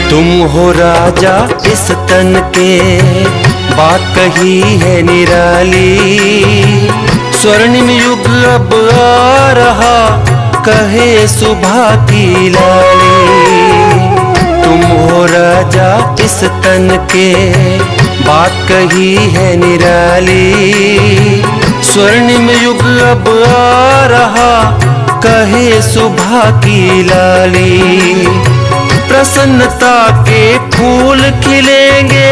तुम हो राजा इस तन के, बात कही है निराली। स्वर्णिम युग अब आ रहा, कहे सुबह की लाली। तुम हो राजा इस तन के, बात कही है निराली। स्वर्णिम युग अब आ रहा, कहे सुबह की लाली। प्रसन्नता के फूल खिलेंगे,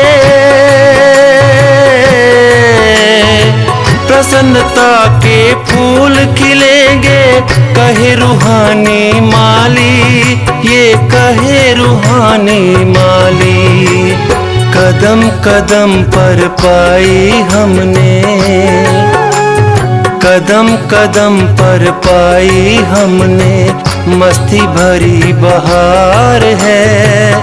प्रसन्नता के फूल खिलेंगे, कहे रूहानी माली, ये कहे रूहानी माली। कदम कदम पर पाई हमने, कदम कदम पर पाई हमने, मस्ती भरी बहार है।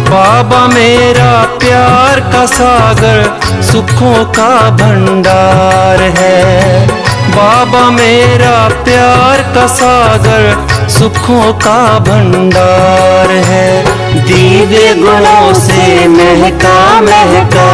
बाबा मेरा प्यार का सागर, सुखों का भंडार है। बाबा मेरा प्यार का सागर, सुखों का भंडार है। दिव्य गुणों से महका महका,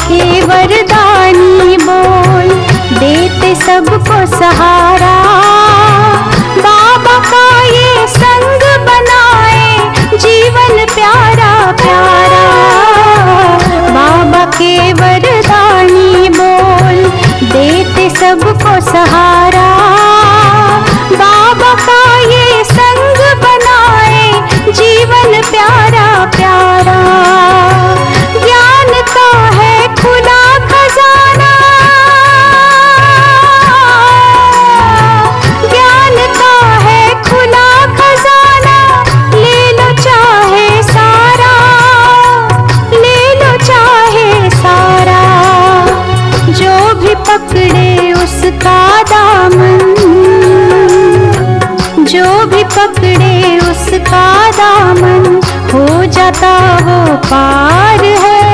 के वरदानी बोल देते सबको सहारा। बाबा का ये संग बनाए जीवन प्यारा प्यारा। बाबा के वरदानी बोल देते सबको सहारा। बाबा का ये संग बनाए जीवन प्यारा प्यारा। ज्ञान का है खुला खजाना, ज्ञान का है खुला खजाना। ले लो चाहे सारा, ले लो चाहे सारा। जो भी पकड़े उसका दामन, जो भी पकड़े उसका दामन, हो जाता वो पार है।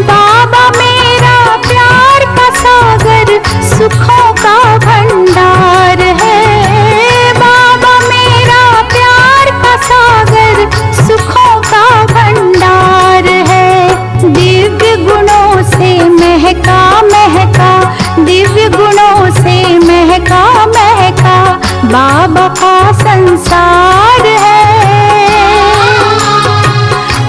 बाबा मेरा प्यार का सागर, सुखों का भंडार है। बाबा मेरा प्यार का सागर, सुखों का भंडार है। दिव्य गुणों से महका महका, दिव्य गुणों से महका महका, बाबा का संसार है।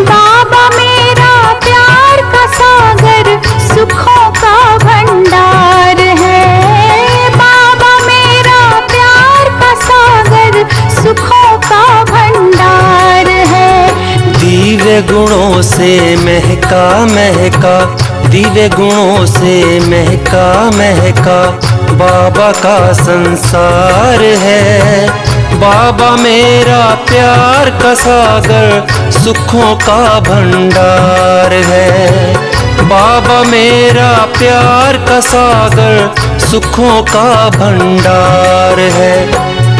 बाबा मेरा प्यार का सागर, सुखों का भंडार है। बाबा मेरा प्यार का सागर, सुखों का भंडार है। दिव्य गुणों से महका महका, दिव्य गुणों से महका महका, बाबा का संसार है। बाबा मेरा प्यार का सागर, सुखों का भंडार है। बाबा मेरा प्यार का सागर, सुखों का भंडार है।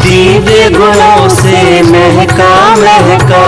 दिव्य गुणों से महका महका।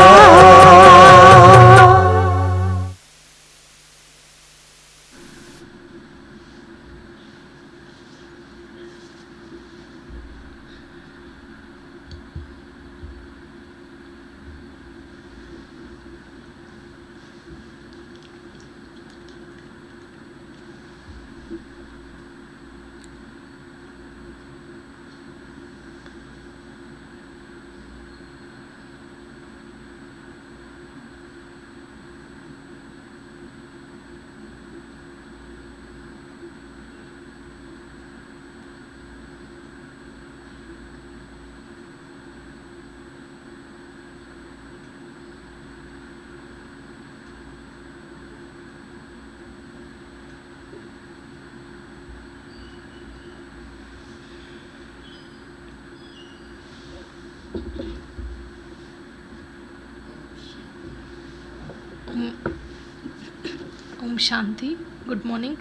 Shanti. Good morning.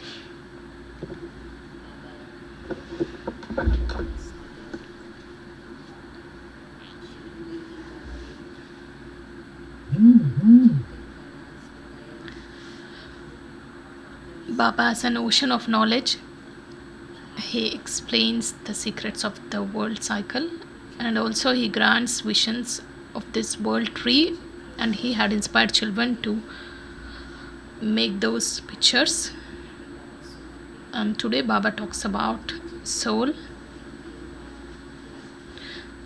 Baba as an ocean of knowledge. He explains the secrets of the world cycle, and also he grants visions of this world tree, and he had inspired children to make those pictures. And today Baba talks about soul,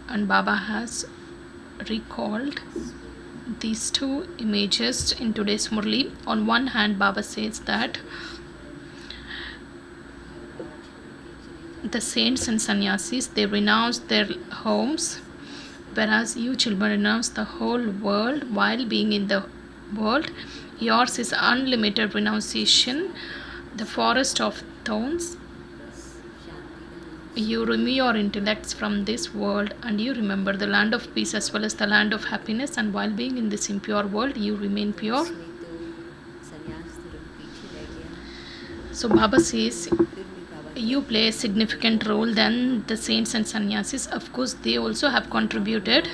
and Baba has recalled these two images in today's Murli. On one hand, Baba says that the saints and sannyasis, they renounce their homes, whereas you children renounce the whole world while being in the world. Yours is unlimited renunciation, the forest of thorns. You remove your intellects from this world and you remember the land of peace as well as the land of happiness, and while being in this impure world you remain pure. So Baba says you play a significant role than the saints and sannyasis. Of course they also have contributed.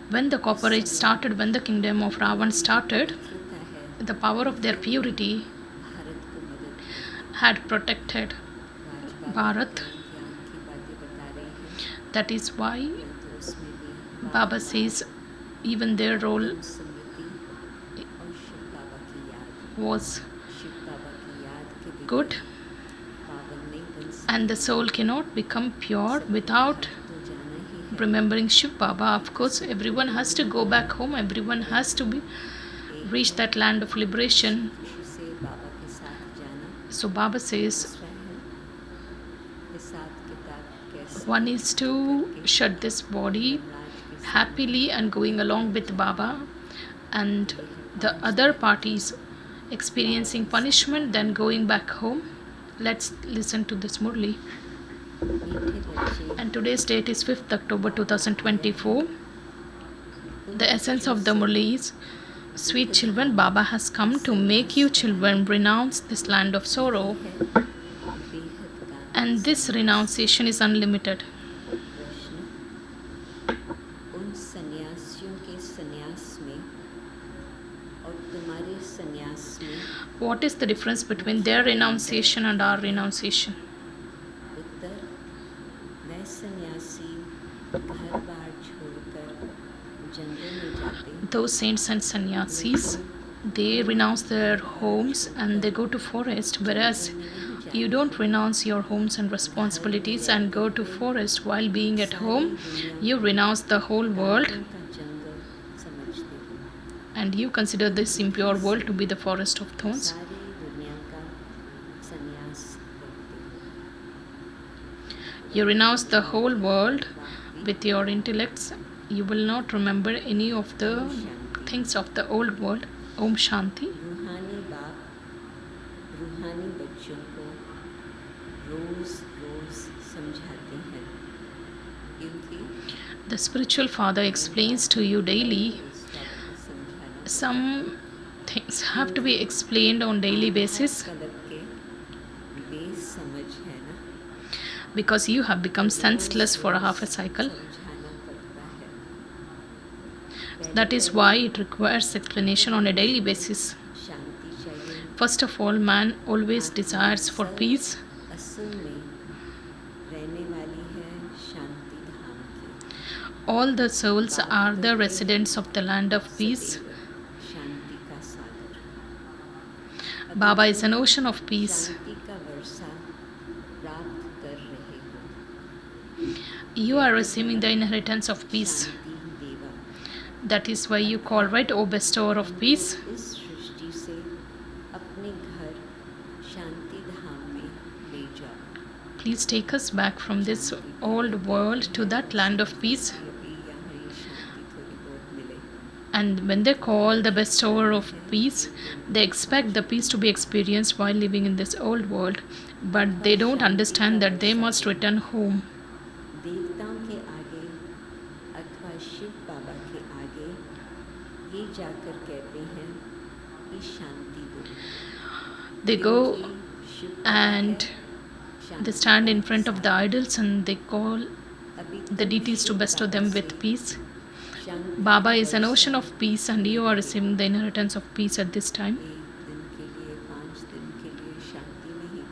When the copper age started, when the kingdom of Ravan started, the power of their purity had protected Bharat. That is why Baba says even their role was good, and the soul cannot become pure without remembering Shiv Baba. Of course everyone has to go back home, everyone has to reach that land of liberation. So Baba says one is to shed this body happily and going along with Baba, and the other parties experiencing punishment then going back home. Let's listen to this Murli. And today's date is 5th October 2024. The essence of the Murli is, sweet children, Baba has come to make you children renounce this land of sorrow, and this renunciation is unlimited. उन सन्यासियों के सन्यास में और तुम्हारे सन्यास में What is the difference between their renunciation and our renunciation? उत्तर, वह सन्यासी घर बार छोड़कर जंगल में जाते, Those saints and sannyasis, they renounce their homes and they go to forest, whereas you don't renounce your homes and responsibilities and go to forest. While being at home, you renounce the whole world का जंगल समझते हो, and you consider this impure world to be the forest of thorns. सारी दुनिया का सन्यास करते हो। You renounce the whole world with your intellects. You will not remember any of the things of the old world. Om Shanti. रूहानी बाप रूहानी बच्चों को रोज रोज समझाते हैं, क्योंकि The spiritual father explains to you daily. समझाना Some things have to be explained on daily basis कदम के बेसमझ है ना, because you have become senseless for a half a cycle. समझाना पड़ता है। That is why it requires explanation on a daily basis. शांति चाहिए, First of all, man always desires for peace. असल में रहने वाली है शांति धाम की, All the souls are the residents of the land of peace. शांति का सागर, Baba is an ocean of peace. शांति का वर्षा प्राप्त कर रहे हो, You are receiving the inheritance of peace. शांति देवा। That is why you call, right, O bestower of peace. इस सृष्टि से अपने घर शांति धाम में ले जाओ, Please take us back from this old world to that land of peace. यदि यहाँ ये शांति थोड़ी बहुत मिले। And when they call the bestower of peace, they expect the peace to be experienced while living in this old world, but they don't understand that they must return home. देवताओं के आगे अथवा शिव बाबा के आगे ये जाकर कहते हैं, की शांति दो। They go क्योंकि शुभ है and they Shanti stand in का front of the Sagar. idols and they call अभी the तुम deities to Shubh bestow Baba them से with peace. शांति Baba की is an ocean of Varsha peace and you are करेंगे। receiving the inheritance of peace at this time. 1 दिन के लिए 5 दिन के लिए शांति नहीं,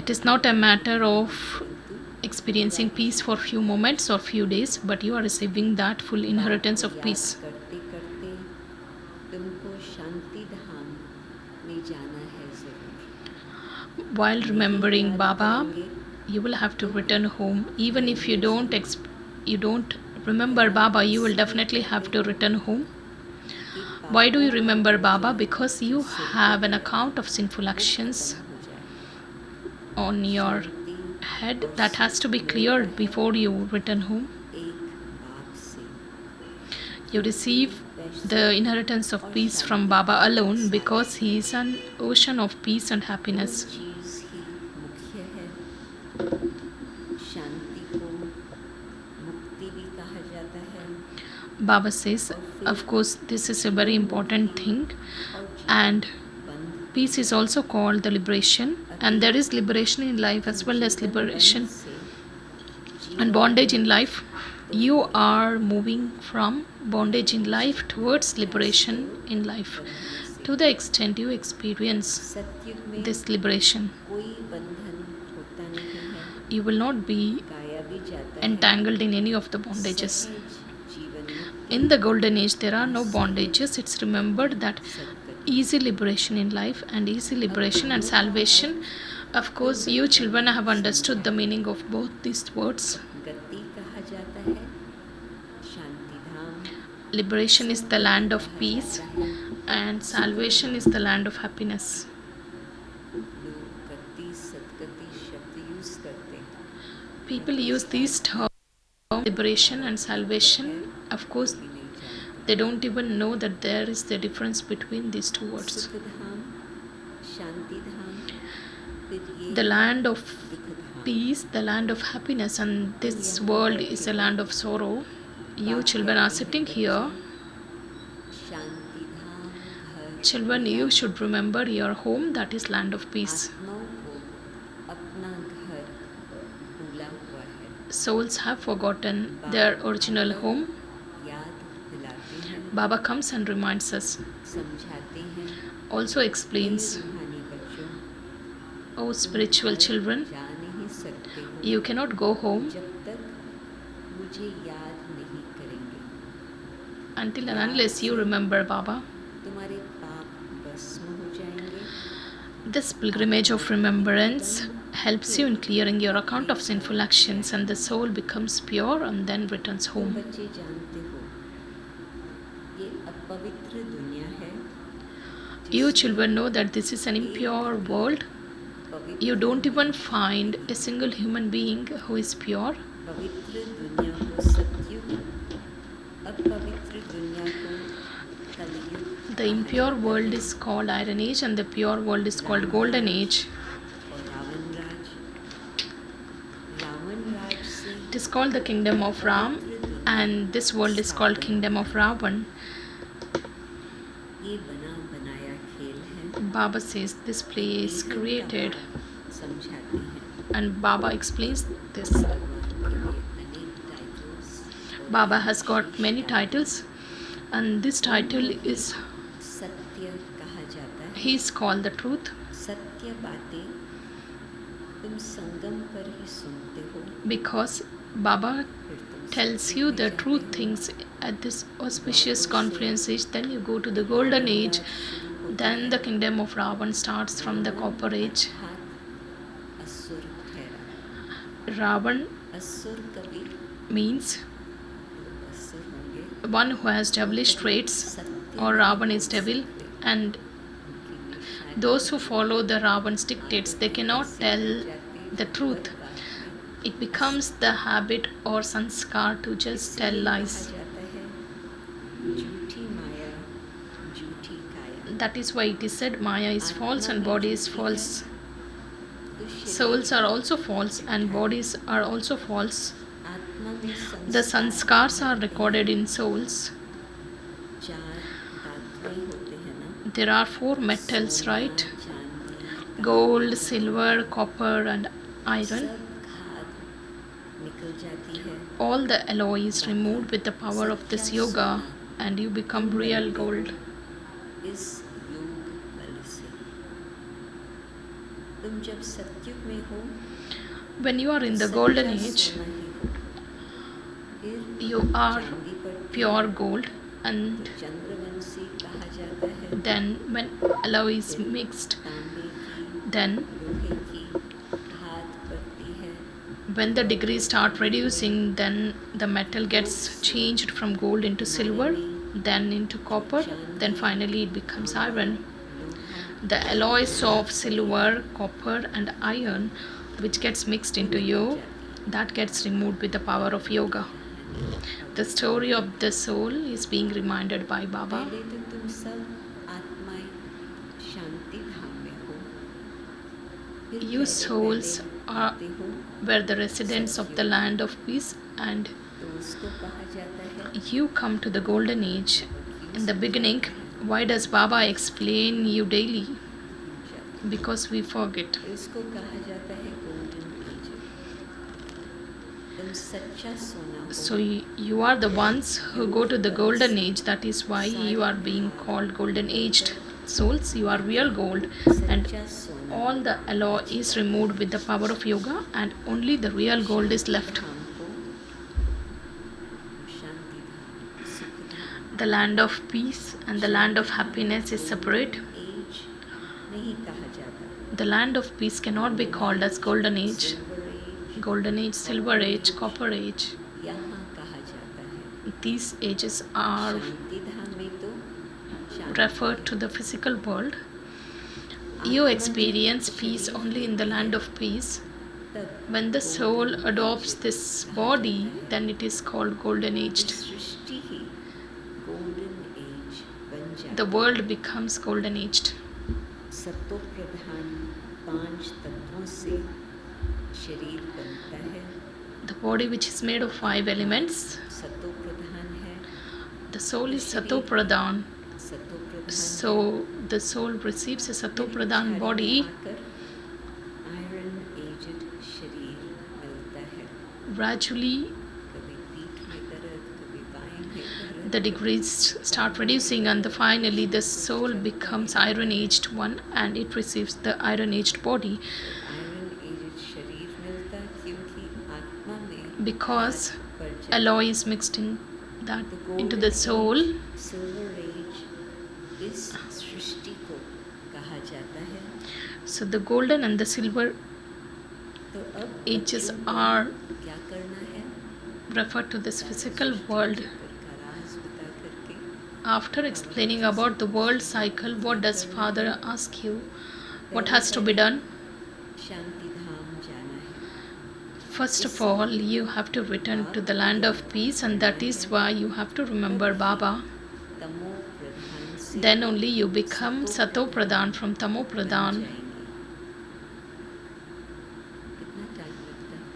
It is Chand not a दिन matter के लिए, of परंतु experiencing पूरा peace for few moments or few days, but you are receiving that full inheritance बाप of को peace. याद करते करते तुमको शांति धाम में जाना है जरूर। While नहीं remembering याद Baba, करेंगे you will have to return home. Even if you don't remember Baba, you will definitely have to return home. कि Why do you पापों का remember Baba? बोझ Because you जो सिर पे have an है, account of sinful वो actions खत्म हो जाए। on your शांति head और that has to be सुख cleared मिलता है before you return home. एक बाप से। You receive the inheritance of peace from Baba alone because he is an ocean of peace and वो happiness. चीज़ ही मुख्य है। शांति को मुक्ति भी कहा जाता है Baba says, of course, this is a very important thing, और and बंध peace is also called the liberation, and there is liberation in life as well as liberation and bondage in life. You are moving from bondage in life towards liberation in life to the extent you experience सतयुग में this liberation. कोई बंधन होता नहीं है, You will not be गाया भी जाता है। entangled in any of the bondages. सहज जीवन मुक्ति In the golden age, there are no bondages. It's remembered that Sadgati. easy liberation in life and easy liberation and salvation. Of course, you children have understood the meaning of both these words. गति कहा जाता है, शांति धाम Liberation is the land of peace, and salvation is the land of happiness. लोग गति सदगति शब्द use करते हैं, People use these terms, liberation and salvation. Of course, भी नहीं जानते। they don't even know that there is the difference between these two words. सुख धाम, शांति धाम, फिर ये The land of दुख धाम। peace, the land of happiness, and this world is a land of sorrow. You children are sitting here. शांति धाम घर Children, you should remember your home, that is land of peace. आत्माओं को अपना घर भूला हुआ है, Souls have forgotten their original home. याद दिलाते हैं, Baba comes and reminds us, समझाते हैं। also explains, हे रूहानी बच्चों, oh spiritual children, जा नहीं सकते हो you cannot go home जब तक मुझे याद नहीं करेंगे। until and unless you remember Baba. तुम्हारे पाप भस्म हो जाएंगे। This pilgrimage of remembrance helps you in clearing your account of sinful actions, and the soul becomes pure and then returns तुम home. बच्चे जानते हो, ये अपवित्र दुनिया है। You children know that this is an impure world. पवित्र You don't even find a single human being who is pure. पवित्र दुनिया को सतयुग, अपवित्र दुनिया को कलयुग। The impure world is called Iron Age and the pure world is called Golden Age. और रावण राज से It is called the kingdom of Ram, and this world is called kingdom of Ravan. ये बना बनाया खेल है। Baba says this play is created, समझाते हैं। and Baba explains this. भगवान के लिए अनेक titles. Baba has got many titles, and this title is, सत्य कहा जाता है। he is called the truth, सत्य बातें तुम संगम पर ही सुनते हो, because Baba फिर तुम tells you the truth things at this auspicious confluence age. Then you go to the golden age, then the kingdom of Ravan starts from the copper age. अर्थात असुर ठहरा। Ravan असुर कभी means असुर होंगे, one who has devilish traits, सत्य or Ravan is devil, and उनकी निशानी those who follow the Ravan's dictates, they cannot tell the truth. It becomes the habit or sanskar to just tell lies. कहा जाता है झूठी माया, झूठी काया। That is why it is said Maya is false and body is false. तो शरीर Souls are also false and bodies are also false. आत्मा में The sanskars are recorded in souls. चार दातुएं होते हैं ना, there are 4 metals, right? चांदी Gold, silver, copper, and iron. सब खाद निकल जाती है All the alloy is removed with the power of this yoga, and you become real gold. इस योग बल से तुम जब सत्युग में हो When you are in the सच्चा golden age, सोना ही हो फिर you are चांदी पड़ती pure gold, and तो चंद्रवंशी कहा जाता है then when alloy is mixed, तांबे की then लोहे की खाद पड़ती है when the degrees start reducing, then the metal gets changed from gold into silver, then into copper, then finally it becomes iron. लोहा The alloys of silver, copper, and iron, which gets mixed into you, that gets removed with the power of yoga. The story of the soul is being reminded by Baba. पहले तो तुम सब आत्माएं शांति धाम में हो फिर You पहले souls पहले are आते हो were the residents of the land of peace, and तो उसको कहा जाता है you come to the golden age. In the beginning, why does Baba explain you daily? Because we forget. इसको कहा जाता है गोल्डन एज तुम सच्चा सोना हो So you are the ones who go to the golden age. That is why you are being called golden aged souls. You are real gold, and सच्चा सोना all the alloy is removed with the power of yoga, and only the real gold is left. धाम को शांति धाम सुख धाम The land of peace and the land of happiness is separate. Age नहीं कहा जाता The land of peace cannot be called as golden age. Silver age Golden age, silver age, copper age. यहाँ कहा जाता है These ages are शांति धाम में तो शांति referred to the physical world. You experience peace only in the land of peace. तब When the soul adopts this body, then it is called golden aged. Srishti he golden age बन जाती The world becomes golden aged. सत्व प्रधान 5 तत्वों से शरीर बनता है The body, which is made of 5 elements, सत्व प्रधान है the soul is Sato Pradhan. सत्व प्रधान So the soul receives a Sato Pradhan body. Iron aged शरीर मिलता है Gradually, कभी पीठ में दर्द कभी बाएं में दर्द the degrees start reducing, and finally the soul becomes iron aged one, and it receives the iron aged body. Iron aged शरीर मिलता क्योंकि आत्मा में Because बढ़ जाता alloy is mixed in that into the soul. Silver age इस सृष्टि को कहा जाता है So the golden and the silver तो अब ages बच्चों को are क्या करना है referred to this physical world. का राज बता करके After explaining about the world cycle, what does Father ask you? What has to be done? शांति धाम जाना है First of all, you have to return to the land of peace, and that is why you have to remember Baba. तमो प्रधान से Then only you become Sato Pradhan from Tamo Pradhan. जाएंगे कितना time लगता है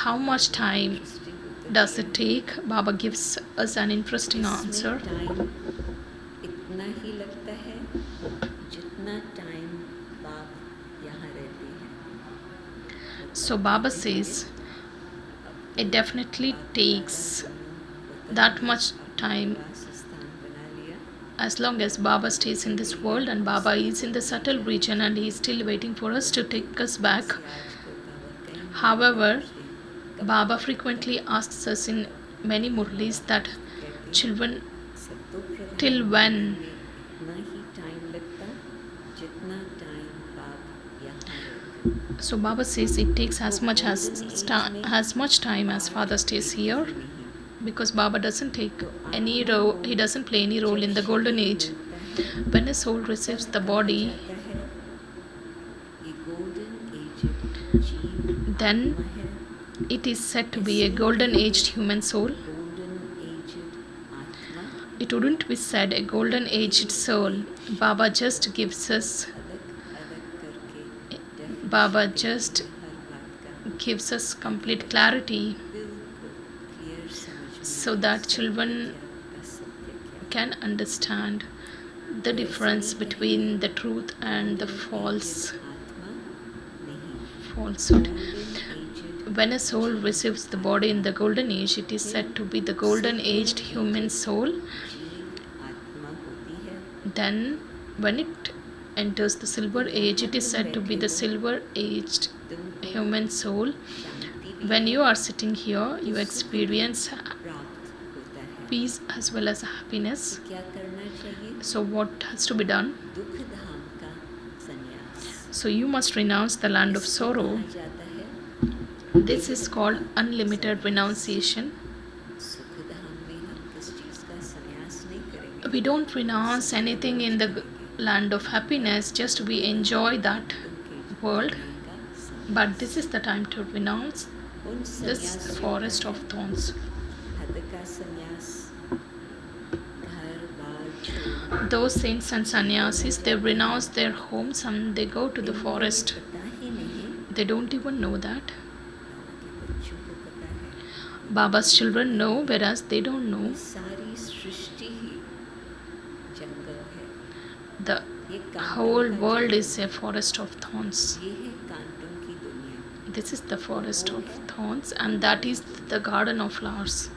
How much time Interesting Uttar does दिया। it take? Baba gives us an interesting इसमें answer. Time इतना ही लगता है जितना टाइम बाप यहाँ रहते हैं So Baba says it definitely takes that much time वासस्थान बना लिया as long as Baba stays in this world, and Baba is in the subtle region, and he is still waiting for us to take us back. आज को बाबा कहेंगे However, Baba frequently asks us in many murlis that children, सत्व प्रधान till when? में इतना ही time लगता जितना time बाप यहाँ रहते So Baba says it takes as much time as Father stays here, because Baba doesn't take any role. He doesn't play any role in the golden age. When a soul receives the body, जाता है ये golden age जीव then आत्मा है it is said to be a golden aged human soul. Golden aged आत्मा It wouldn't be said a golden aged soul. Baba just gives us अलग अलग करके Baba just हर बात का gives us complete clarity बिल्कुल clear समझ में so that children का सत्य क्या can understand the difference between the truth and the falsehood. When a soul receives the body in the golden age, it is said to be the golden aged human soul. Then, when it enters the silver age, it is said to be the silver aged human soul. When you are sitting here, you experience peace as well as happiness. So, what has to be done? So, you must renounce the land of sorrow. This is called unlimited renunciation. We don't renounce anything in the land of happiness, just we enjoy that world. But this is the time to renounce this forest of thorns. Those saints and sannyasis, they renounce their homes and they go to the forest. They don't even know that. Baba's children know, whereas they don't know. The whole world is a forest of thorns. This is the forest of thorns, and that is the garden of flowers.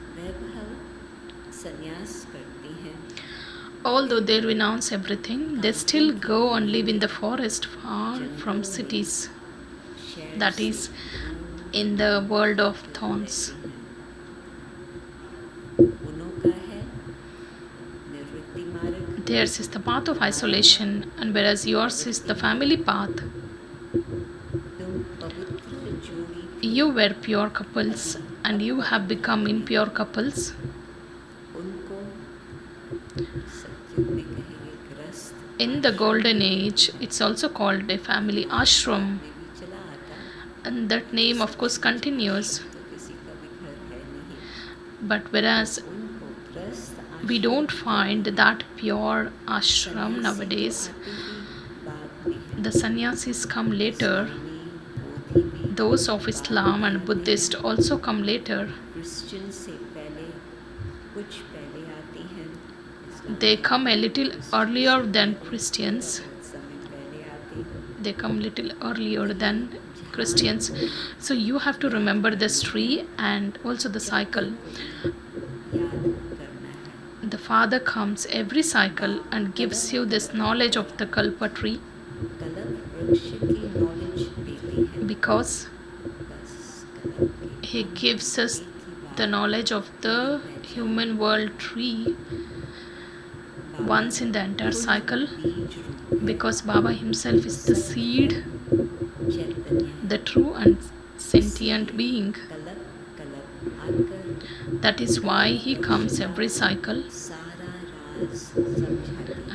Although they renounce everything, they still go and live in the forest far from cities. That is in the world of thorns. Theirs is the path of isolation, and whereas yours is the family path. You were pure couples and you have become impure couples. In the golden age, it's also called a family ashram, and that name of course continues. But whereas we don't find that pure ashram nowadays, the sannyasis come later. Those of Islam and Buddhist also come later. They come a little earlier than Christians. They come little earlier than Christians. So you have to remember this tree and also the cycle. The Father comes every cycle and gives you this knowledge of the Kalpa tree, because he gives us the knowledge of the human world tree once in the entire cycle, because Baba himself is the seed, the true and sentient being. That is why he comes every cycle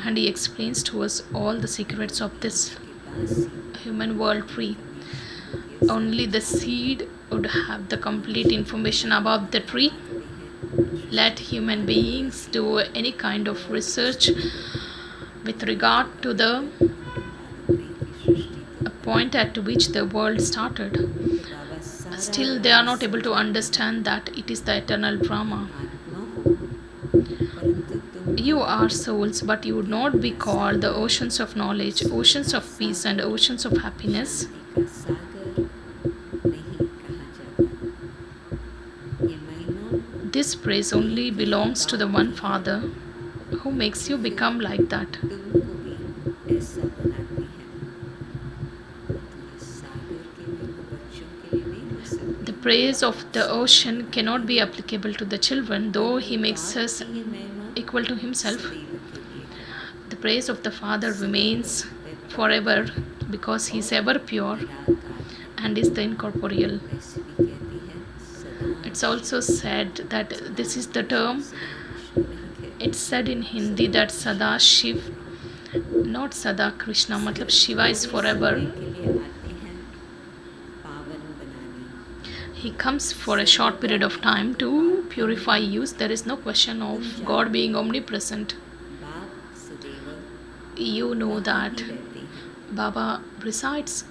and he explains to us all the secrets of this human world tree. Only the seed would have the complete information about the tree. Let human beings do any kind of research with regard to the point at which the world started. Still, they are not able to understand that it is the eternal Brahma. You are souls, but you would not be called the oceans of knowledge, oceans of peace, and oceans of happiness. This praise only belongs to the one Father who makes you become like that. The praise of the ocean cannot be applicable to the children, though he makes us equal to himself. The praise of the Father remains forever because he is ever pure and is the incorporeal. It's also said that this is the term. It's said in Hindi that Sada Shiv, not Sada Krishna, matlab Shiva is forever. He comes for a short period of time to purify you. There is no question of God being omnipresent. You know that Baba resides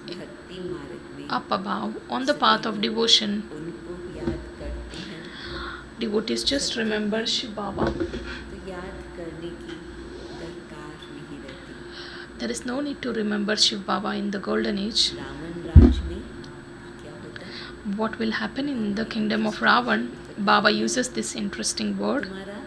up above on the path of devotion. Devotees just remember Shiv Baba. करने की दरकार नहीं रहती। There is no need to remember Shiv Baba in the golden age. Ravan राज में क्या होता है? What will happen in the kingdom of Ravan? Baba uses this interesting word. तुम्हारा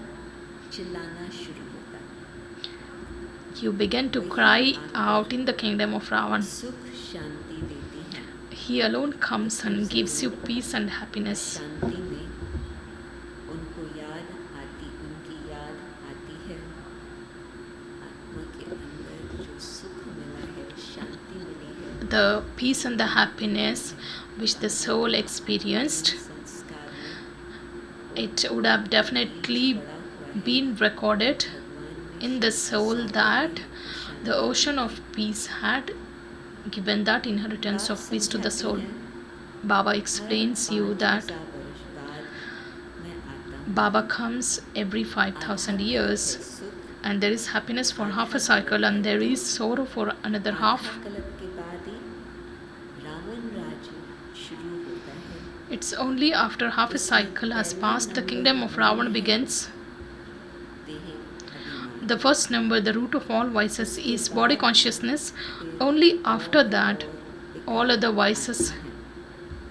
चिल्लाना शुरू होता है, You begin to cry out in the kingdom of Ravan. सुख शांति देती है। He alone comes and gives you peace and happiness. शांति में उनको याद आती, उनकी याद आती है आत्मा के अंदर जो सुख मिला है, शांति मिली है, The peace and the happiness which the soul experienced, संस्कार में it would have definitely been recorded in the soul that the ocean of peace had given that inheritance of peace to the soul. Baba explains you that वर्ष बाद मैं आता हूँ, Baba comes every 5,000 years सुख and there is happiness for half a cycle and there is sorrow for another half. कल्प के बाद ही रावण राज शुरू होता है। It's only after half a cycle has passed the kingdom of Ravan begins. देह अभिमान, The first number, the root of all vices, is body consciousness. Only after that, all other vices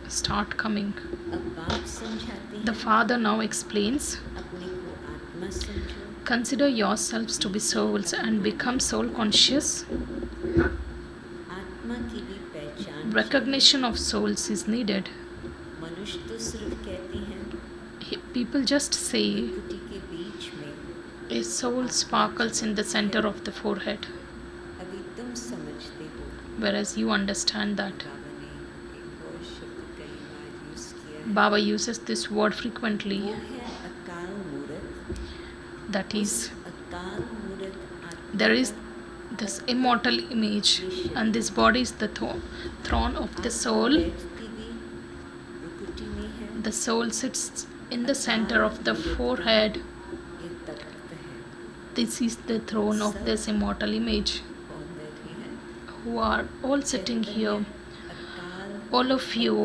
start coming. अब बाप समझाते The हैं, Father now explains, अपने को आत्मा समझो, consider yourselves to be souls and become soul conscious. आत्मा की भी पहचान। Recognition of souls is needed. मनुष्य तो सिर्फ कहते हैं People just say कुटी के बीच में, a soul sparkles in the center of the forehead, अभी तुम समझते हो। whereas you understand that. बाबा ने एक और शब्द कई बार यूज किया है, Baba uses this word frequently, वो है अकाल मूर्त। that is, अकाल मूर्त आत्मा there is this immortal image and this body is the throne of the soul. बैठती भी रुकुटी में है, The soul sits in the center of the forehead. ये तख्त है। This is the throne of this immortal image, कौन बैठे हैं? who are all sitting here. अकाल, All of you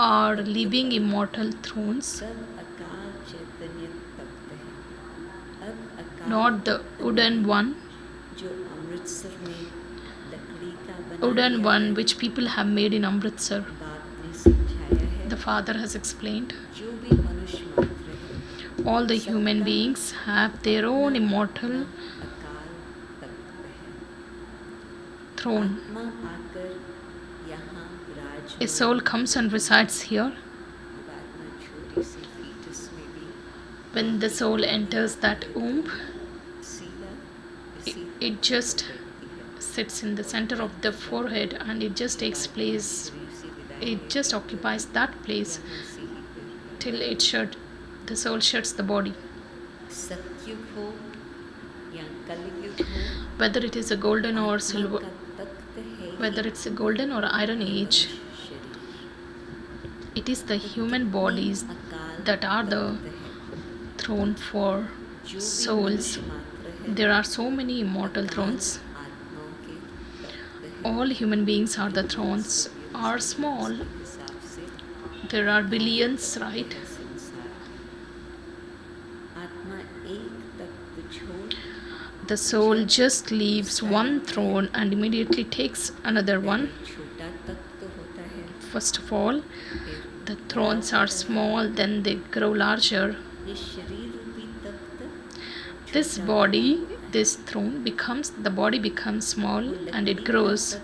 are living immortal thrones, सब अकाल चैतन्य तख्त है। अब अकाल not the wooden one, जो अमृतसर में लकड़ी का बना wooden दिया one है, which people have made in Amritsar. बाप ने समझाया है, The Father has explained. जो भी मनुष्य मात्र है, All the human beings have their own immortal Akal Takht है। throne. आत्मा आकर यहाँ विराज A soul comes and resides here. आत्मा छोटी सी फीटस में भी When the soul enters that womb, सीधा it just sits in the center of the forehead and it just takes place, it just occupies that place till the soul sheds the body. सत्युग हो या कलयुग हो, Whether it is a golden or आत्मा silver, का तख्त है whether it's a golden or iron age, शरीर। it is the human bodies अकाल that are the तख्त है, throne for जो भी souls. मनुष्य मात्र है, There are so many immortal thrones. आत्माओं के तख्त है। All human beings are the thrones, are small. हिसाब से There are billions, right? संसार, आत्मा एक तख्त छोड़ The soul just leaves one throne and immediately takes another one. छोटा तख्त होता है, First of all, फिर the thrones are small, then they grow larger. ये शरीर रूपी तख्त This body, this throne the body becomes small and it grows.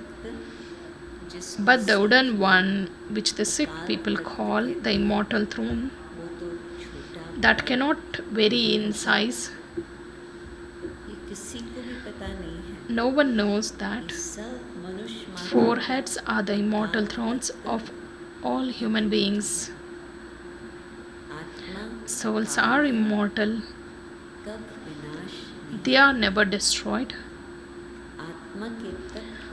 जिसको But the wooden one, which the sick people call the immortal throne, वो तो छोटा, that cannot vary in size. ये किसी को भी पता नहीं है। No one knows that. सब मनुष्य मात्र Four heads are the immortal thrones of all human beings. आत्मा Souls are immortal. कब विनाश नहीं, They are never destroyed. आत्मा के तख्त,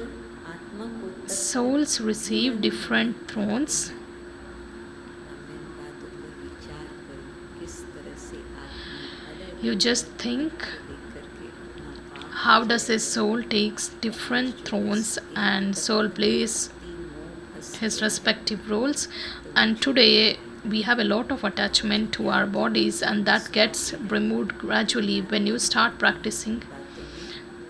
आत्मा को तख्त Souls receive different thrones. मैं इन बातों पर विचार करूं, किस तरह से आत्मा अलग You just think, लेकर के अपना पाप how does a soul takes different thrones and soul plays मोह हंस his respective roles. And today we have a lot of attachment to our bodies, and that gets removed gradually when you start practicing,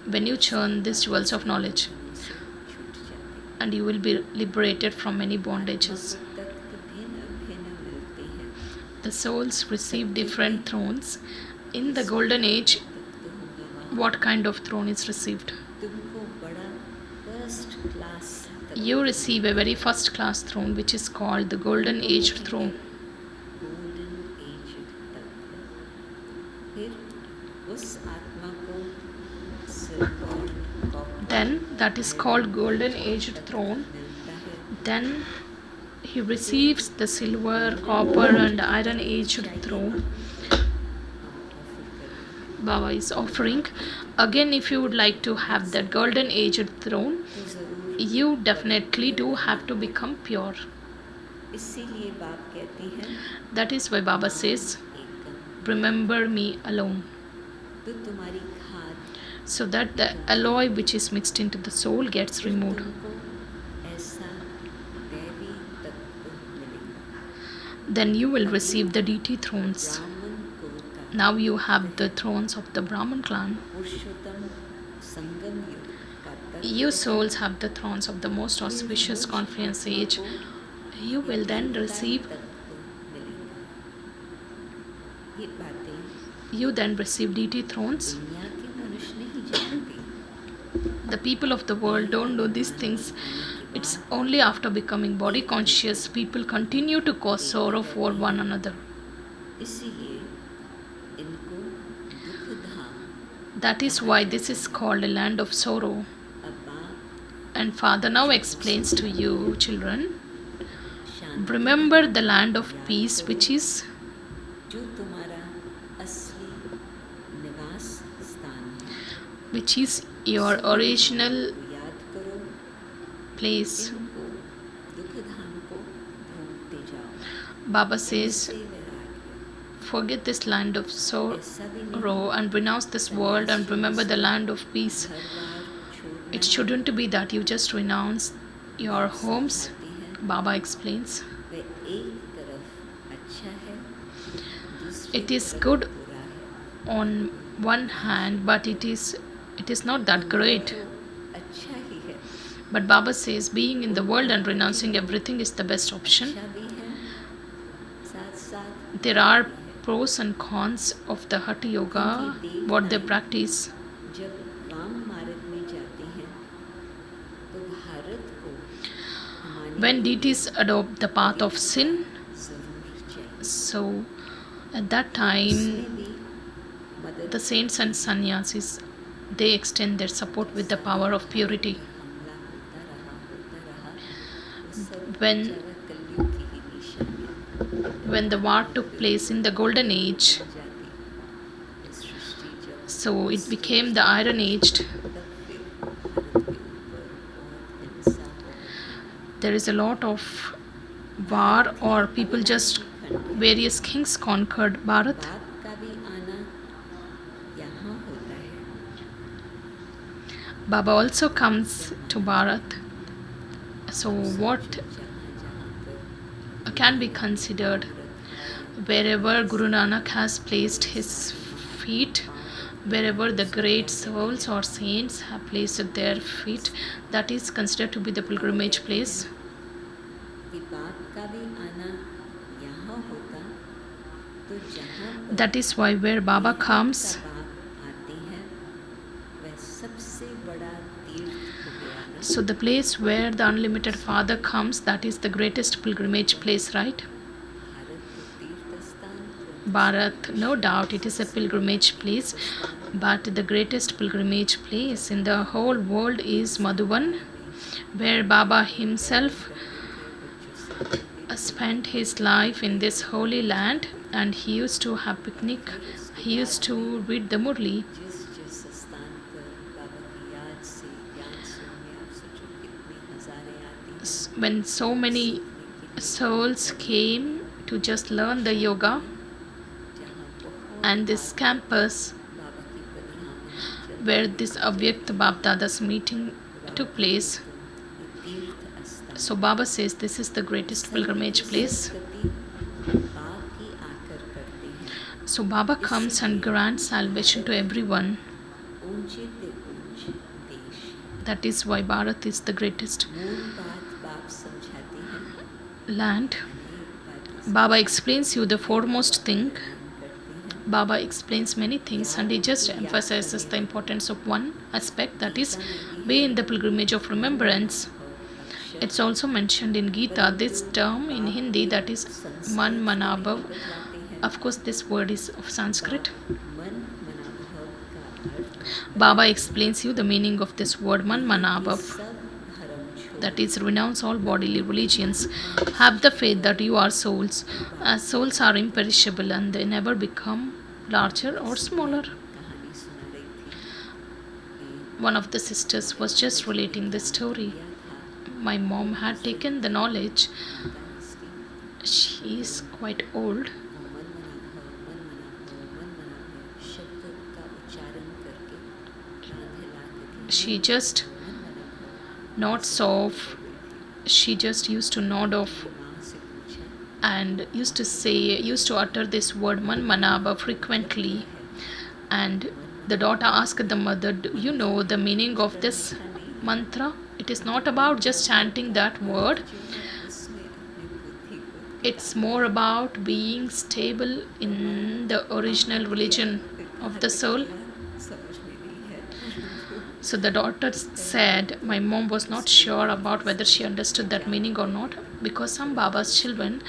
when you churn these jewels of knowledge, से छूट जाते and you will be liberated from many bondages. तख्त भिन्न भिन्न मिलते हैं The souls receive different thrones. In the golden age, तख्त होंगे वहाँ what kind of throne is received? तुमको बड़ा first class You receive a very first class throne, which is called the golden age throne. Golden age तक फिर उस आत्मा को silver copper Then that is called golden age throne. मिलता है Then he receives the silver, copper and iron aged throne. Baba is offering. Again, if you would like to have that golden aged throne, तो ज़रूर you definitely do have to become pure. इसीलिए बाप कहते हैं That is why Baba says, Ekam remember me alone. तो तुम्हारी खाद So that the alloy which is mixed into the soul gets removed. तुमको ऐसा दैवी तत्व मिलेगा Then you will receive the deity thrones. ब्राह्मण कुल का Now you have the thrones of the Brahman clan. पुरुषोत्तम संगम युग का तत्व You souls have the thrones of the most auspicious confluence age. You will then receive, तत्व मिलेगा ये बातें you then receive deity thrones. दुनिया के मनुष्य नहीं जानते The people of the world don't know these things. It's only after becoming body conscious people continue to cause sorrow for one another. इसीलिए इनको दुख धाम That is why this is called a land of sorrow. अब बाप And Father now explains to you, children, Shanti remember the land of peace, which is जो तुम्हारा असली निवास स्थान है which is your original तो याद करो place. इनको दुख धाम को भूलते जाओ Baba says, से वैराग्य forget this land of ऐसा भी नहीं sorrow and renounce this world and remember the land of peace. घर बार छोड़ना It shouldn't be that you just renounce your homes. चाहते हैं Baba explains, वे एक तरफ अच्छा है दूसरी it is तरफ good बुरा है on one hand, but it is not that great. तो अच्छा ही है But Baba says being in the world and renouncing everything is the best option. अच्छा भी है साथ साथ There are pros and cons of the Hatha Yoga, what they practice. जब वाम मार्ग में जाते हैं तो भारत को हमारे When deities adopt the path of sin, जरूर चाहिए so at that time इसमें भी मदद the saints and sannyasis, they extend their support with the power of purity. हमला होता रहा वो सब When- बेचारा कलयुग की ही निशानी When the war took place in the golden age, जाती ये सृष्टि जब so it became the iron aged. तब फिर भारत के ऊपर बहुत हिंसा हो There is a lot of war, or people just various kings conquered Bharat. बाप का भी आना यहाँ होता है Baba also comes to Bharat. So what जहाँ जहाँ पर can be considered, wherever Guru Nanak has placed his feet, wherever the great souls or saints have placed their feet, that is considered to be the pilgrimage place. कि बाप का भी आना यहाँ होता तो जहाँ पर That is why where Baba comes, का बाप आते हैं वह सबसे बड़ा तीर्थ हो गया ना so the place where the unlimited Father comes, that is the greatest pilgrimage place, right? Bharat तो तीर्थ स्थान Bharat, no doubt it is a pilgrimage place, but the greatest pilgrimage place in the whole world is Madhuban, where Baba himself spent his life in this holy land, and he used to have picnic, he used to read the Murli. जिस स्थान पर बाबा की याद से ज्ञान सुनने आप सोचो कितनी हजारें आती हैं When so many souls came to just learn the yoga, जहाँ बहुत and this campus बाबा की परिहामनी जब where this Avyakt Bab Dada's meeting took place, ये तीर्थ स्थान so Baba says this is the greatest pilgrimage place. संस्कृति बाप ही आकर करते हैं So Baba comes and grants salvation to everyone. ऊंचे ते ऊंच देश। That is why Bharat is the greatest मूल बात बाप समझाते हैं, land. अनेक बातें Baba explains you the foremost thing. प्रदान करते हैं। Baba explains many things and he just emphasizes the importance of one aspect, that is, be in the pilgrimage of remembrance. It's also mentioned in Gita, this term in Hindi, that is Manmanabhav. Of course, this word is of Sanskrit. मन मनाभव का अर्थ Baba explains you the meaning of this word Manmanabhav, सब धर्म छोड़ that is, renounce all bodily religions. Have the faith that you are souls, as souls are imperishable and they never become larger or smaller. कहानी सुना रही थी। One of the sisters was just relating this story. My mom had taken the knowledge. She is quite old. मन मनाभव शब्द का उच्चारण करके कान हिलाते थे। She just मन मनाभव nods off. She just used to nod off माँ से पूछा and used to utter this word Manmanabha frequently. And the daughter asked the mother, do you know the meaning of this mantra? It is not about just chanting that word. उसने अपनी बुद्धि को It's more about being stable in the original religion of the soul. समझ में नहीं है। So the daughter said, my mom was not sure about whether she understood that meaning or not, because some Baba's children,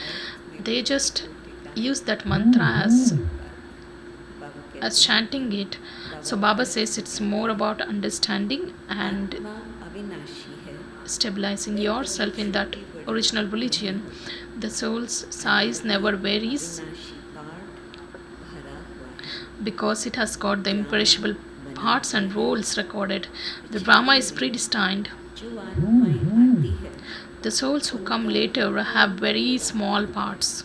they just use that mantra as chanting it. So Baba says it's more about understanding and आत्मा अविनाशी है, stabilizing yourself in that original religion. The soul's size never varies विनाशी पाठ भरा हुआ है। because it has got the imperishable parts and roles recorded. The Brahma is predestined. जो आत्माएं आती है The souls who come later have very small parts.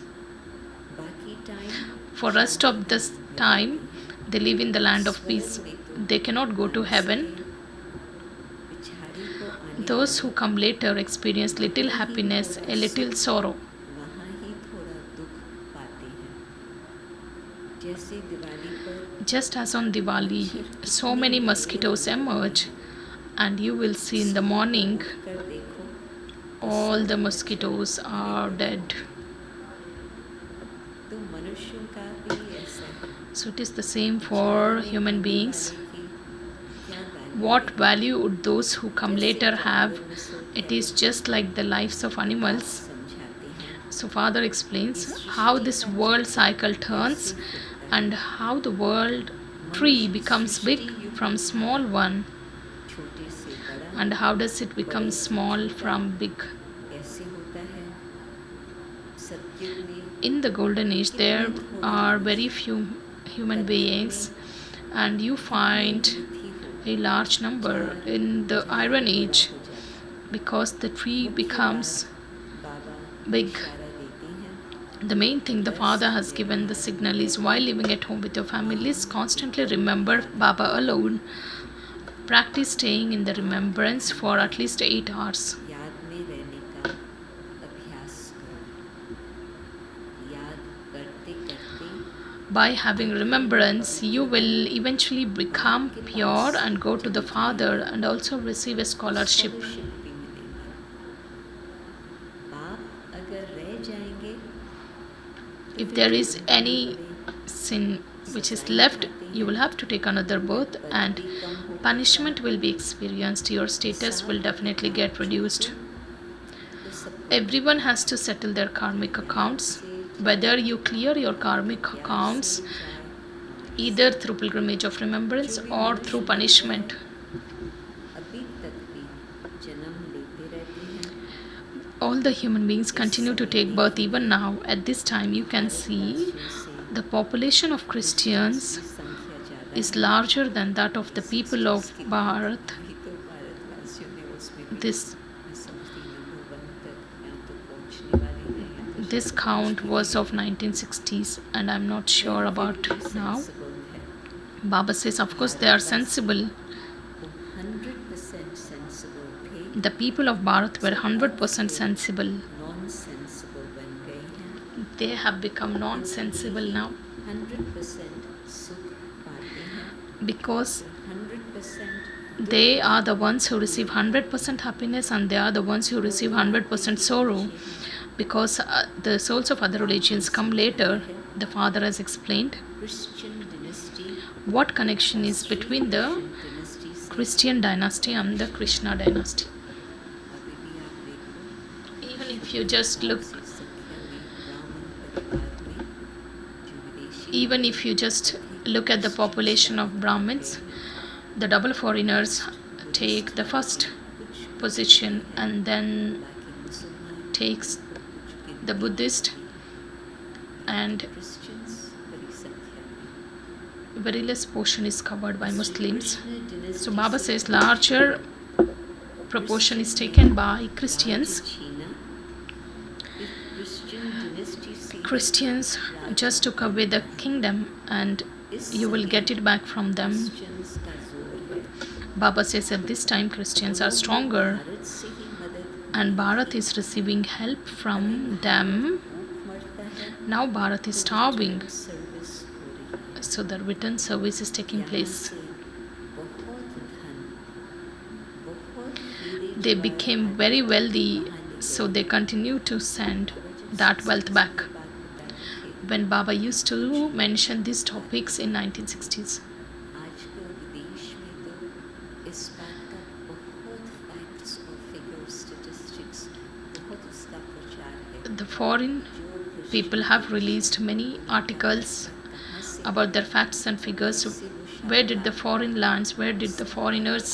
बाकी time For rest of this time, they live in the land of peace. They cannot go to heaven. बिछाड़ी को आने Those who come later experience little happiness, a little sorrow. वहाँ ही थोड़ा दुख पाते हैं। जैसे दिवाली पर Just as on Diwali, so many mosquitoes emerge, and you will see in the morning कर देखो all the mosquitoes are dead. तो मनुष्यों का भी ऐसा है। So it is the same for human beings. क्या value What value would those who come later have? It is just like the lives of animals. समझाते हैं। So Father explains how this world cycle turns and how the world tree becomes big from small one, छोटे से बड़ा and how does it become small from big. कैसे होता है। सत्युग में In the golden age there are very few human beings, and you find a large number in the iron age because the tree becomes Baba big. इशारा देते हैं। The main thing the Father has given the signal is, while living at home with your families, constantly remember Baba alone. Practice staying in the remembrance for at least 8 hours. याद में रहने का अभ्यास करो। याद करते करते By having remembrance, you will eventually become pure and go to the Father and also receive a scholarship. fellowship भी मिलेगा। पाप अगर रह जाएंगे If there is any sin which is left, you will have to take another birth and punishment will be experienced. Your status will definitely get reduced. तो सब Everyone has to settle their karmic accounts. Whether you clear your karmic accounts either through pilgrimage of remembrance or through punishment. अभी तक भी जन्म लेते रहते हैं। All the human beings continue to take birth even now. At this time, you can see the population of Christians संख्या ज़्यादा is larger than that of the people of Bharat. भी तो भारतवासियों ने उसमें भी This मैं समझती नंबर 1 तक या तो पहुंचने वाले हैं या तो this count was of 1960s and I'm not sure about now. sensible है। Baba says, of course, they are sensible. वो 100% sensible थे, The people of Bharat were 100% sensible. non sensible बन गए हैं। they have become non-sensible now 100% सुख पाते हैं, because 100% they are the ones who receive 100% happiness and they are the ones who receive 100% sorrow. Because the souls of other religions come later, the Father has explained Christian dynasty, what connection is between the dynasty से Christian dynasty and the Krishna dynasty. अभी भी आप देखो Even if you just look, संख्या में ब्राह्मण परिवार में जो विदेशी even if you just look at the population of Brahmins, the double foreigners take the first position, and then बाकी मुसलमान takes the Buddhist, and Christians बड़ी संख्या में very less portion is covered by Muslims. Krishna dynasty So Baba says larger proportion is taken by Christians. छीना इस Christian dynasty से Christians just took away the kingdom and you will get it back from them. Christians का जोर है, Baba says at this time Christians are stronger Bharat से ही मदद and Bharat is receiving help from them. भूख मरता है, Now Bharat is starving, service हो रही है, so the return service is taking यहाँ place. से बहुत धन, बहुत हीरे They जवाहरात became very wealthy, so they continue to send that wealth back. बात बता रहे थे, When Baba used to mention these topics in 1960s, आजकल विदेश में तो इस बात का बहुत फैक्ट्स और फिगर्स स्टैटिस्टिक्स बहुत उसका प्रचार है, the foreign जो people have released many articles कहाँ से about their facts and figures. Where did the foreign lands, where did the foreigners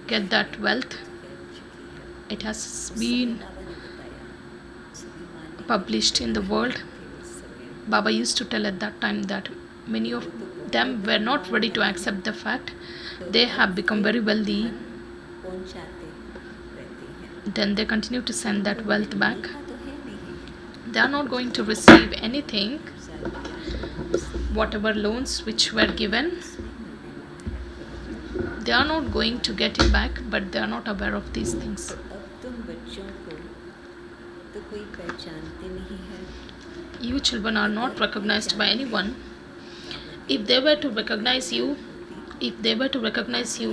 get that wealth? फैल चुकी है, It has been बाबा ने बताया सभी मानने published in the world. थे उस समय, Baba used to tell at that time that many of them were not ready to accept the fact they have become very wealthy. पहुंचाते रहते हैं, Then they continue to send that wealth back. देखा तो है नहीं, They are not going to receive anything, ज़्यादा whatever loans which were given. They are not going to get it back, but they are not aware of these things. अब तुम बच्चों को तो कोई पहचानते नहीं है, You children are not recognized by anyone. If they were to recognize you,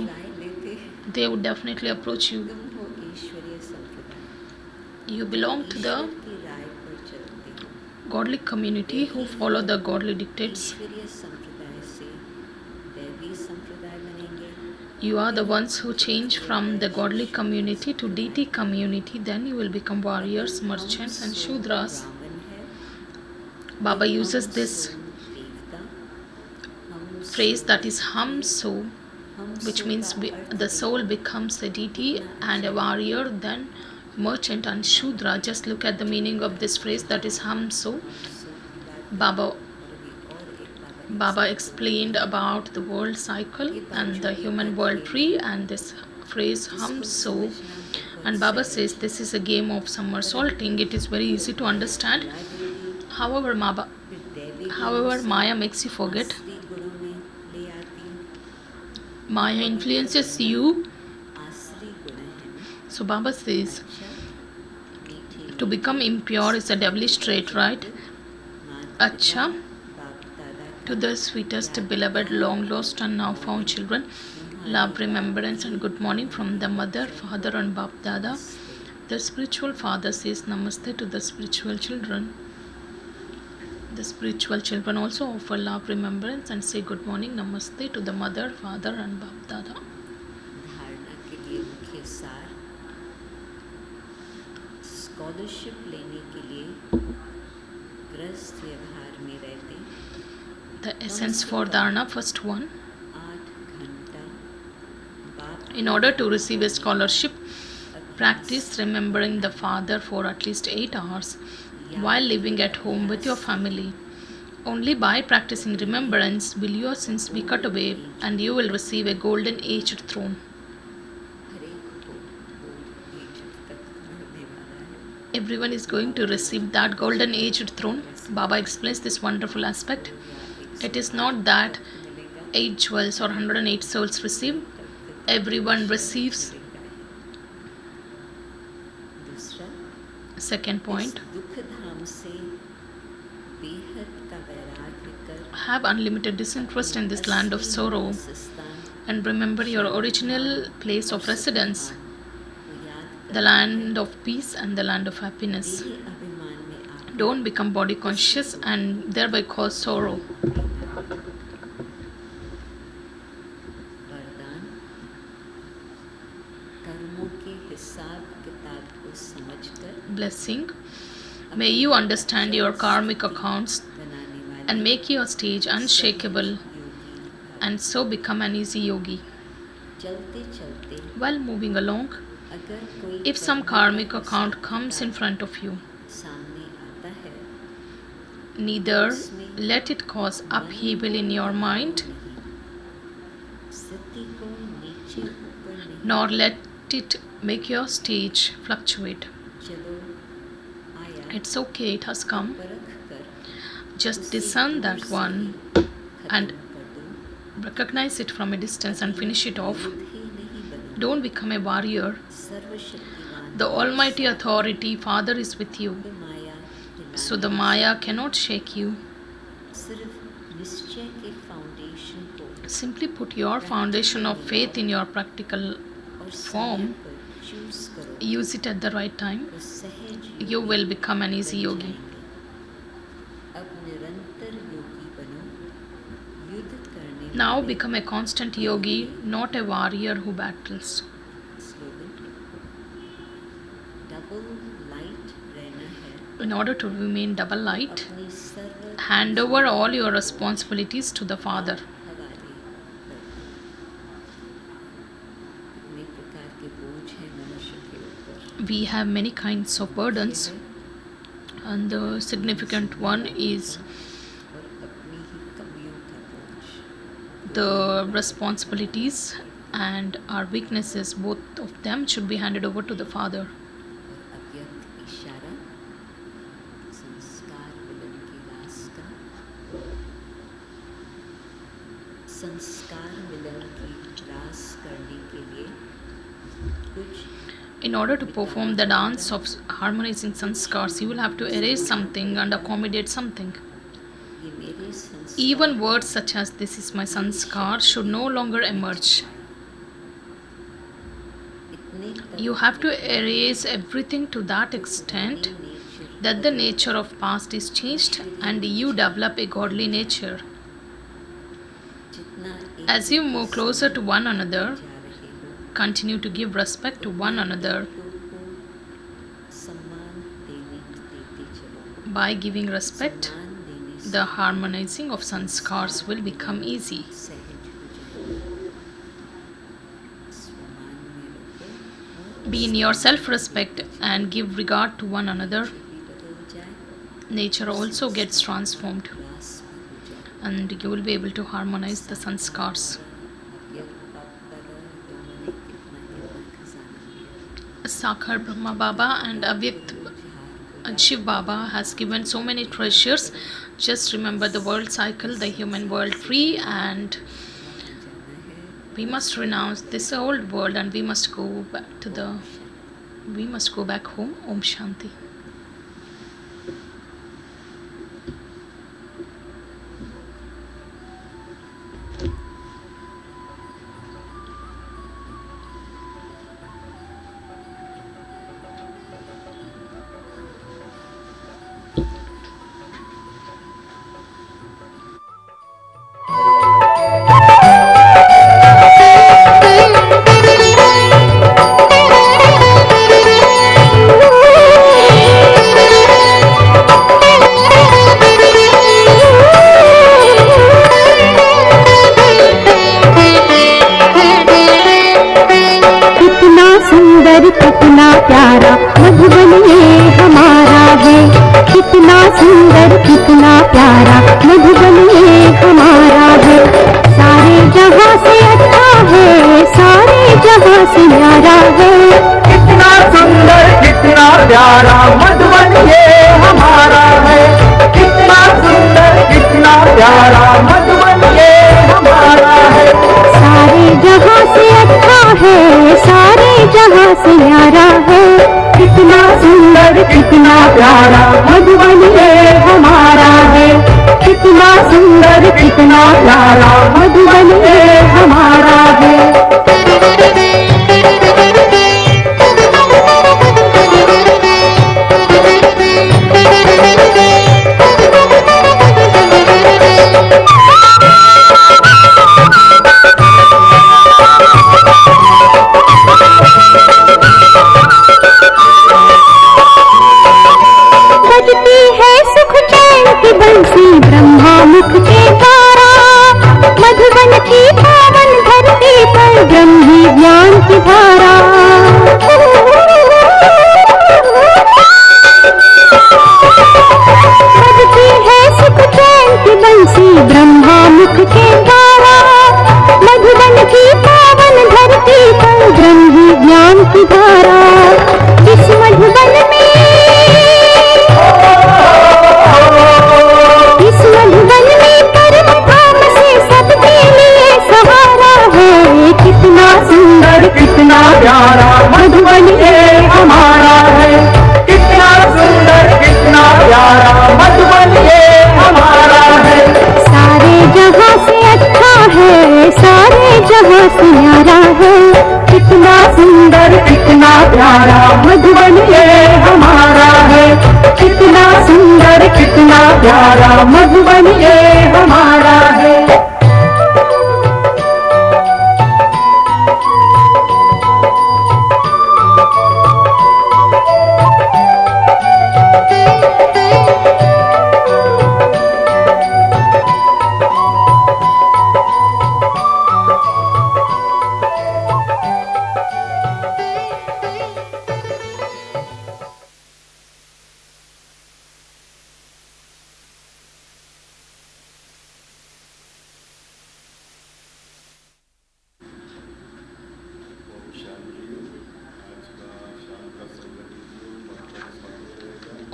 राय लेते they would definitely approach you. तुम हो ईश्वरीय संप्रदाय, You belong to the ईश्वर की राय पर चलते हो, godly community who follow the godly dictates. ईश्वरीय संप्रदाय से दैवी संप्रदाय बनेंगे, You are the ones who change from the godly community to deity community. Then you will become warriors, merchants, and Shudras. ब्राह्मण है, Baba uses this देवता, हम phrase that is hum so, हम which सो means का अर्थ the soul becomes a deity and a warrior, then merchant and Shudra. Just look at the meaning of this phrase that is hum so. सो की बात Baba और एक बाबा Baba explained about the world cycle and the human world tree and this phrase hum so. And Baba says this is a game of somersaulting. It is very easy to understand. However, Maya makes you forget. आसरी गुणों में ले आती, Maya influences you. आसरी गुण है ना, So Baba says अच्छा मीठे to become impure is a devilish trait, right? माता Acha, बाप दादा to the sweetest, beloved, long lost and now found children, love, remembrance, and good morning from the mother, father, and Bap Dada. The spiritual father says namaste to the spiritual children. The spiritual children also offer love, remembrance, and say good morning, namaste to the mother, father, and Bap Dada. धारणा के लिए मुख्य सार, scholarship लेने के लिए ग्रस्त व्यवहार में रहते The essence for dharna, first one. 8 घंटा बाप In order to receive a scholarship, practice remembering the father for at least 8 hours while living at home with your family. Only by practicing remembrance will your sins be cut away and you will receive a golden aged throne. हर एक को वो as तक बढ़ने वाला है, Everyone is going to receive that golden aged throne. Baba explains this wonderful aspect. It is not that 8 jewels or 108 souls receive. Everyone receives. दूसरा Second point. इस दुख धाम से बेहद का वैराग्य कर Have unlimited disinterest in this land of असली sorrow निवास स्थान and remember your original place of residence, को याद the land of peace and the land of happiness. देह अभिमान में आप Don't become body conscious and thereby cause sorrow. वरदान कर्मों के हिसाब किताब को समझकर Blessing. May you understand your karmic accounts बनाने वाले and make your stage unshakable Yogi and so become an easy yogi. चलते चलते While moving along, अगर कोई if some karmic account comes in front of you, सामने आता है neither let it cause upheaval in your mind, स्थिति को नीचे ऊपर नहीं nor let it make your stage fluctuate. चलो आया It's okay, it has come. परख कर Just discern that one and खत्म कर दो recognize it from a distance and finish it off. ही नहीं बनो Don't become a warrior. सर्वशक्तिमान The Almighty Authority, Father, is with you. माया दिलाने So the Maya cannot shake you. सिर्फ निश्चय के फाउंडेशन को Simply put your foundation of faith in your practical और form. समय पर चूज करो Use it at the right time. तो सहज You will become an easy yogi. अब निरंतर योगी बनो युद्ध करने Now वाले become a constant yogi, not a warrior who battles. Slogan double light रहना है In order to remain double light, अपनी सर्व hand over all your responsibilities to the Father. हवाले कर अनेक प्रकार के बोझ हैं मनुष्य के ऊपर We have many kinds of burdens, and the significant one is और अपनी ही कमियों का बोझ the responsibilities and our weaknesses. Both of them should be handed over to the Father. और अव्यक्त इशारा संस्कार मिलन की रास का संस्कार मिलन की रास करने के लिए कुछ In order to perform the dance of harmonizing sanskars, you will have to erase something and accommodate something. ये मेरे संस्कार Even words such as "this is my sanskar" should no longer emerge. इतने तक You have to erase everything to that extent nature that the nature of past is changed and you develop a godly nature. जितना एक As you move closer to one another, जा रहे हो continue to give respect to one another. को सम्मान देते चलो By giving respect, सम्मान देने से the harmonizing of sanskars will become easy. सहज हो जाए स्वमान में रखो Be in your self-respect and give regard to one another. भी बदल जाए Nature also gets transformed रास भी हो जाए and you will be able to harmonize the sanskars. अव्यक्त बाप दादा दोनों ने कितना खजाना दिया Sakhar Brahma Baba and Avyakt जहाँ Shiv Baba has given so many treasures. Just remember the world cycle, the human world tree, and जाना है we must renounce this old world and we must go back home. Om Shanti. कितना सुंदर कितना प्यारा मधुबन ये हमारा है। कितना सुंदर कितना प्यारा मधुबन ये हमारा है। सारे जहां से अच्छा है, सारे जहां से न्यारा है। कितना सुंदर कितना प्यारा मधुबन ये हमारा है। कितना सुंदर कितना प्यारा मधुबन ये हमारा है। सारे जहां से अच्छा है, सारे जहां से न्यारा है। कितना सुंदर कितना प्यारा मधुबन ये हमारा है। सुंदर कितना प्यारा मधुबन ये हमारा है। बजती है सुख चैन की बंसी ब्रह्मा मुख के द्वारा, मधुबन की पावन धरती पर ब्रह्मी ज्ञान की धारा। बजती है सुख चैन की बंसी ब्रह्मा मुख के द्वारा, मधुबन की पावन धरती पर ब्रह्मी ज्ञान की धारा। इस मधुबन में इस मधुबन में कर्म धाम से सबके लिए सहारा है। कितना सुंदर कितना प्यारा मधुबन ये हमारा है। कितना सुंदर कितना प्यारा मधुबन ये हमारा है। सारे जहां से अच्छा है, सारे जहां से न्यारा है। कितना सुंदर कितना प्यारा मधुबन ये हमारा है। कितना सुंदर कितना प्यारा मधुबन ये हमारा है।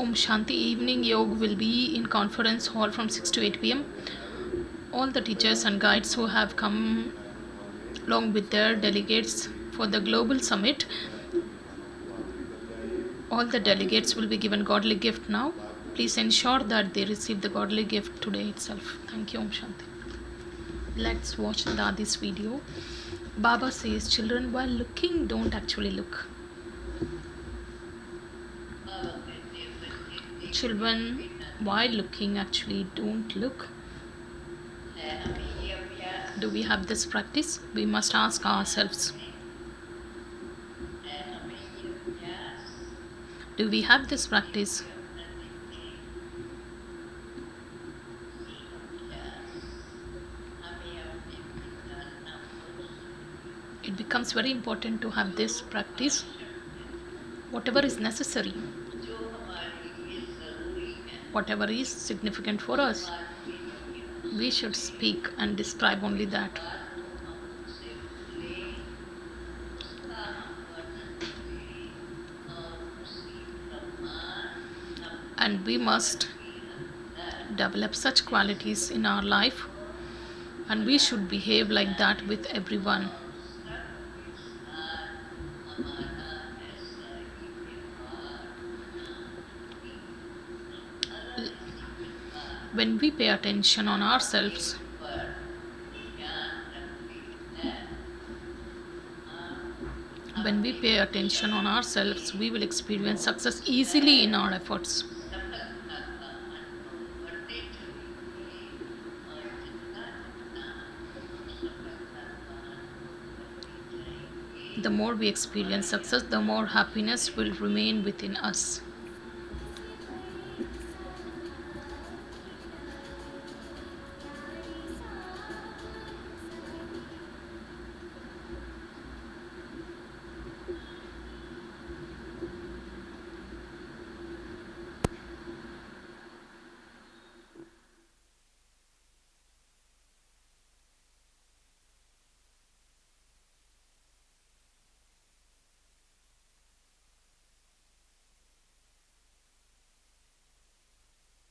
Om Shanti. Evening Yoga will be in conference hall from 6 to 8 p.m. All the teachers and guides who have come along with their delegates for the global summit, all the delegates will be given godly gift now. Please ensure that they receive the godly gift today itself. Thank you. Om Shanti. Let's watch Dadi's video. Baba says, children, while looking, don't actually look. Children, while looking, actually don't look. Do we have this practice? We must ask ourselves. Do we have this practice? It becomes very important to have this practice. Whatever is necessary, whatever is significant for us, we should speak and describe only that. And we must develop such qualities in our life, and we should behave like that with everyone. When we pay attention on ourselves, we will experience success easily in our efforts. The more we experience success, the more happiness will remain within us.